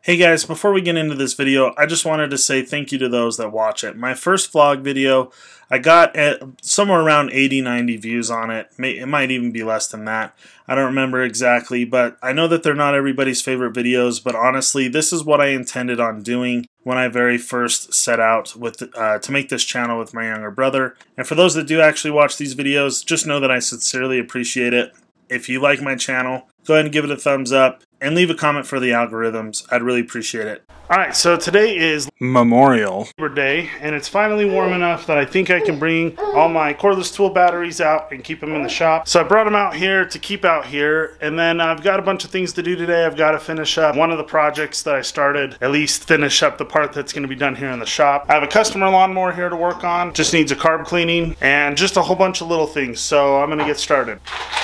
Hey guys, before we get into this video, I just wanted to say thank you to those that watch it. My first vlog video, I got somewhere around 80-90 views on it. It might even be less than that. I don't remember exactly, but I know that they're not everybody's favorite videos, but honestly, this is what I intended on doing when I very first set out with to make this channel with my younger brother. And for those that do actually watch these videos, just know that I sincerely appreciate it. If you like my channel, go ahead and give it a thumbs up and leave a comment for the algorithms. I'd really appreciate it. Alright, so today is Memorial Labor Day, and it's finally warm enough that I think I can bring all my cordless tool batteries out and keep them in the shop. So I brought them out here to keep out here, and then I've got a bunch of things to do today. I've got to finish up one of the projects that I started, at least finish up the part that's going to be done here in the shop. I have a customer lawnmower here to work on, just needs a carb cleaning, and just a whole bunch of little things, so I'm going to get started.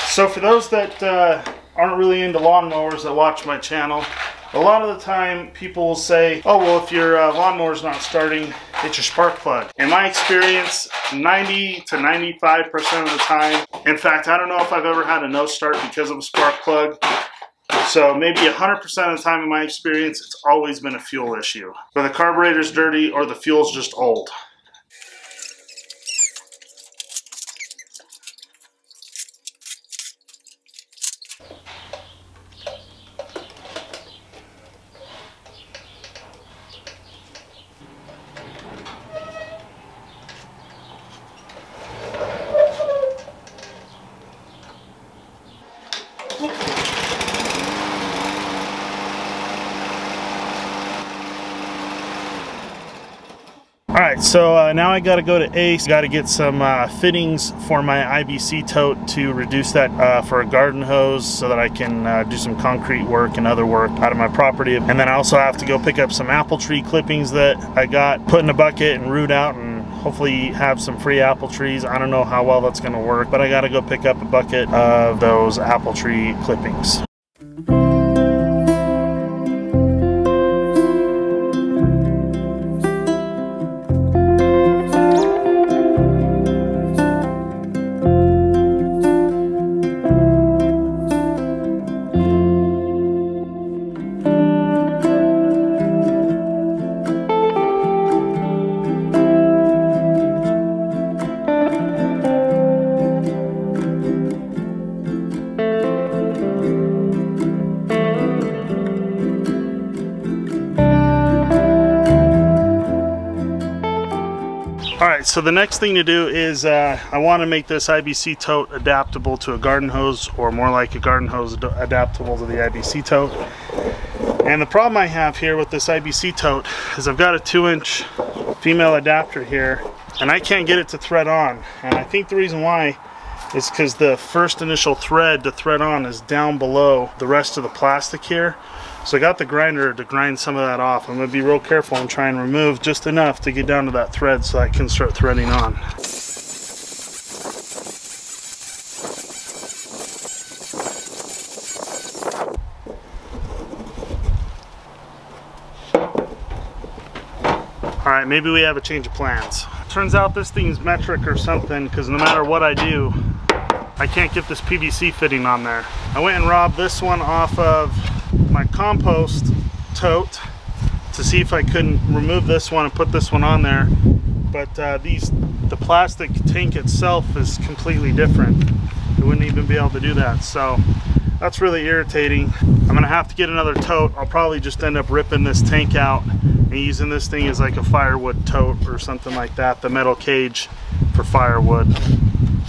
So for those that aren't really into lawnmowers that watch my channel, a lot of the time people will say, oh well, if your lawnmower's not starting, it's your spark plug. In my experience, 90 to 95% of the time, in fact, I don't know if I've ever had a no start because of a spark plug. So maybe 100% of the time in my experience, it's always been a fuel issue. Where the carburetor's dirty or the fuel's just old. Alright, so now I gotta go to Ace. Gotta get some fittings for my IBC tote to reduce that for a garden hose so that I can do some concrete work and other work out of my property. And then I also have to go pick up some apple tree clippings that I got, put in a bucket and root out and hopefully have some free apple trees. I don't know how well that's gonna work, but I gotta go pick up a bucket of those apple tree clippings. Alright, so the next thing to do is I want to make this IBC tote adaptable to a garden hose, or more like a garden hose adaptable to the IBC tote. And the problem I have here with this IBC tote is I've got a 2-inch female adapter here and I can't get it to thread on. And I think the reason why is because the first initial thread to thread on is down below the rest of the plastic here. So I got the grinder to grind some of that off. I'm going to be real careful and try and remove just enough to get down to that thread so I can start threading on. Alright, maybe we have a change of plans. Turns out this thing's metric or something, because no matter what I do, I can't get this PVC fitting on there. I went and robbed this one off of my compost tote to see if I couldn't remove this one and put this one on there, but the plastic tank itself is completely different. It wouldn't even be able to do that, so that's really irritating. I'm gonna have to get another tote. I'll probably just end up ripping this tank out and using this thing as like a firewood tote or something like that, the metal cage for firewood.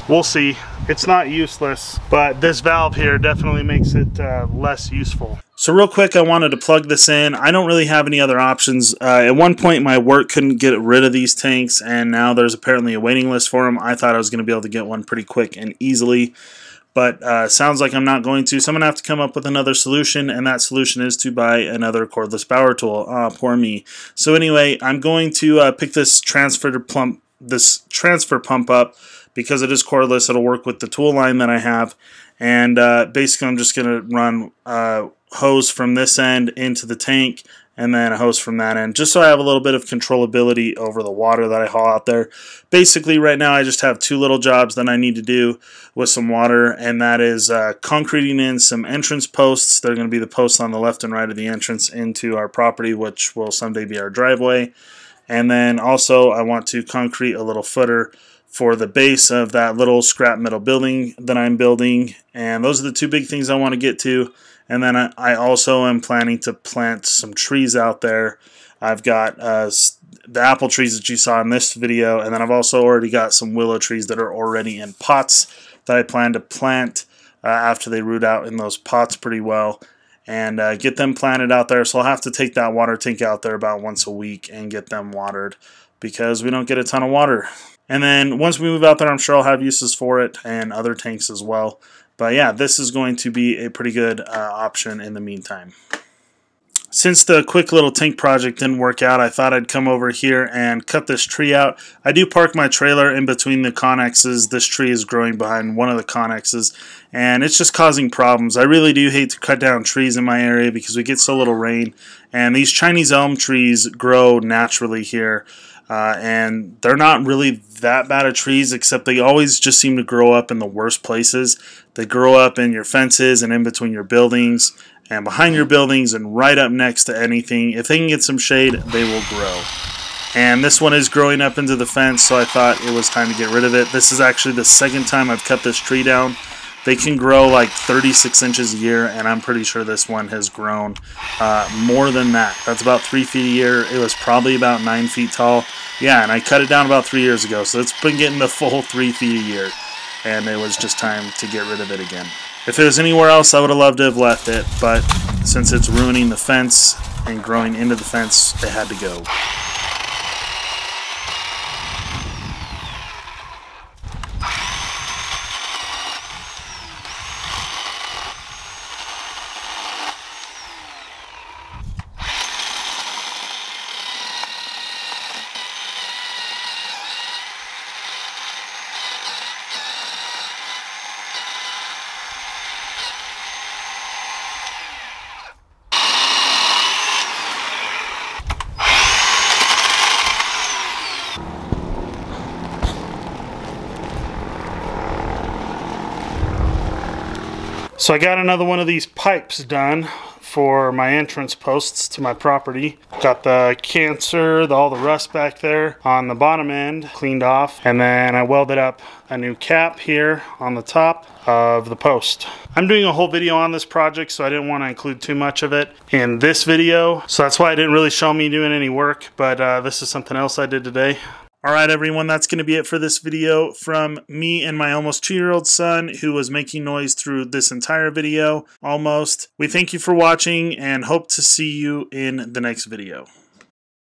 We'll see. It's not useless, but this valve here definitely makes it less useful. So real quick, I wanted to plug this in. I don't really have any other options. At one point, my work couldn't get rid of these tanks, and now there's apparently a waiting list for them. I thought I was going to be able to get one pretty quick and easily, but sounds like I'm not going to. So I'm going to have to come up with another solution, and that solution is to buy another cordless Bauer tool. Poor me. So anyway, I'm going to pick this transfer pump up because it is cordless. It'll work with the tool line that I have, And basically I'm just going to run hose from this end into the tank, and then a hose from that end, just so I have a little bit of controllability over the water that I haul out there. Basically, right now I just have two little jobs that I need to do with some water, and that is concreting in some entrance posts. They're going to be the posts on the left and right of the entrance into our property, which will someday be our driveway. And then also I want to concrete a little footer for the base of that little scrap metal building that I'm building. And those are the two big things I want to get to. And then I also am planning to plant some trees out there. I've got the apple trees that you saw in this video, and then I've also already got some willow trees that are already in pots that I plan to plant after they root out in those pots pretty well, and get them planted out there. So I'll have to take that water tank out there about once a week and get them watered, because we don't get a ton of water. And then once we move out there, I'm sure I'll have uses for it and other tanks as well. But yeah, this is going to be a pretty good option in the meantime. Since the quick little tank project didn't work out, I thought I'd come over here and cut this tree out. I do park my trailer in between the connexes. This tree is growing behind one of the connexes, and it's just causing problems. I really do hate to cut down trees in my area because we get so little rain, and these Chinese elm trees grow naturally here. And they're not really that bad of trees, except they always just seem to grow up in the worst places. They grow up in your fences and in between your buildings and behind your buildings and right up next to anything. If they can get some shade, they will grow. And this one is growing up into the fence, so I thought it was time to get rid of it. This is actually the second time I've cut this tree down. They can grow like 36 inches a year, and I'm pretty sure this one has grown more than that. That's about 3 feet a year. It was probably about 9 feet tall. Yeah, and I cut it down about 3 years ago, so it's been getting the full 3 feet a year, and it was just time to get rid of it again. If it was anywhere else, I would have loved to have left it, but since it's ruining the fence and growing into the fence, it had to go. So I got another one of these pipes done for my entrance posts to my property. Got the cancer, all the rust back there on the bottom end cleaned off, and then I welded up a new cap here on the top of the post. I'm doing a whole video on this project, so I didn't want to include too much of it in this video, so that's why I didn't really show me doing any work, but this is something else I did today. Alright everyone, that's going to be it for this video from me and my almost 2-year-old son, who was making noise through this entire video, almost. We thank you for watching and hope to see you in the next video.